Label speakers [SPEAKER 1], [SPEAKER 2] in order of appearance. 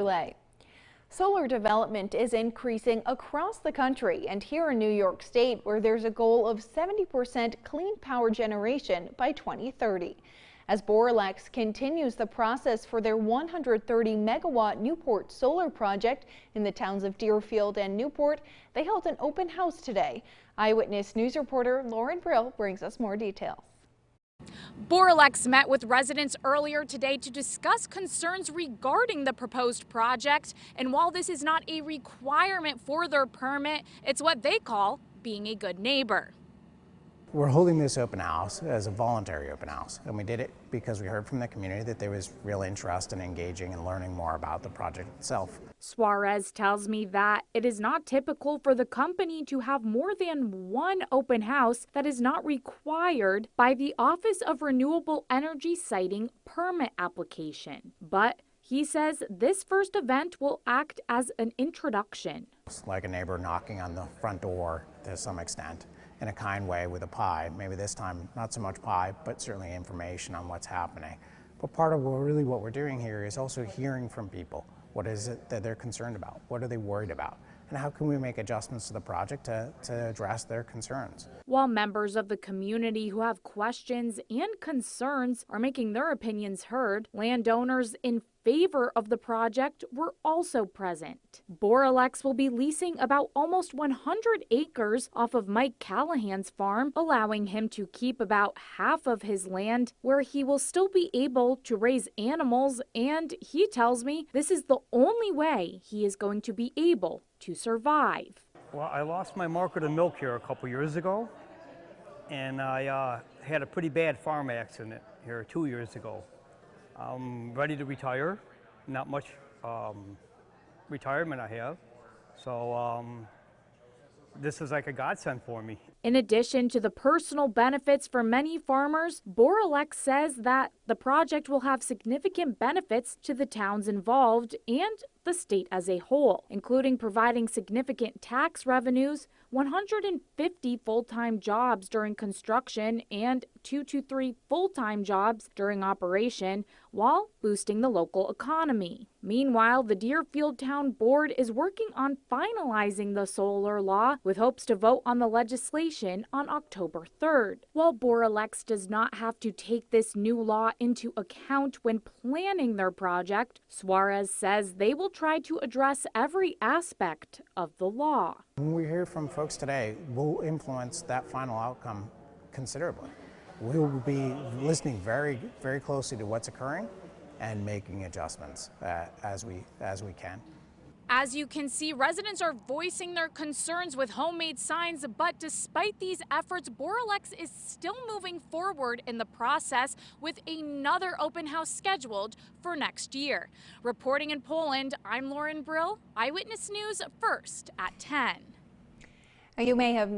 [SPEAKER 1] delay. Solar development is increasing across the country and here in New York State, where there's a goal of 70% clean power generation by 2030. As Boralex continues the process for their 130-megawatt Newport solar project in the towns of Deerfield and Newport, they held an open house today. Eyewitness News reporter Lauren Brill brings us more details.
[SPEAKER 2] Boralex met with residents earlier today to discuss concerns regarding the proposed project. And while this is not a requirement for their permit, it's what they call being a good neighbor.
[SPEAKER 3] We're holding this open house as a voluntary open house, and we did it because we heard from the community that there was real interest in engaging and learning more about the project itself.
[SPEAKER 2] Suarez tells me that it is not typical for the company to have more than one open house that is not required by the Office of Renewable Energy siting permit application. But he says this first event will act as an introduction.
[SPEAKER 3] It's like a neighbor knocking on the front door to some extent, in a kind way with a pie. Maybe this time not so much pie, but certainly information on what's happening. But part of what we're doing here is also hearing from people. What is it that they're concerned about? What are they worried about? And how can we make adjustments to the project to address their concerns?
[SPEAKER 2] While members of the community who have questions and concerns are making their opinions heard, landowners in favor of the project were also present. Boralex will be leasing about almost 100 acres off of Mike Callahan's farm, allowing him to keep about half of his land where he will still be able to raise animals, and he tells me this is the only way he is going to be able to survive.
[SPEAKER 4] Well, I lost my market of milk here a couple years ago, and I had a pretty bad farm accident here 2 years ago. I'm ready to retire. Not much retirement I have, so this is like a godsend for me.
[SPEAKER 2] In addition to the personal benefits for many farmers, Boralex says that the project will have significant benefits to the towns involved and the state as a whole, including providing significant tax revenues, 150 full-time jobs during construction, and 2 to 3 full-time jobs during operation, while boosting the local economy. Meanwhile, the Deerfield Town Board is working on finalizing the solar law with hopes to vote on the legislation on October 3rd. While Boralex does not have to take this new law into account when planning their project, Suarez says they will try to address every aspect of the law.
[SPEAKER 3] When we hear from folks today, we'll influence that final outcome considerably. We will be listening very, very closely to what's occurring and making adjustments as we can.
[SPEAKER 2] As you can see, residents are voicing their concerns with homemade signs, but despite these efforts, Boralex is still moving forward in the process with another open house scheduled for next year. Reporting in Poland, I'm Lauren Brill, Eyewitness News, first at 10.
[SPEAKER 1] You may have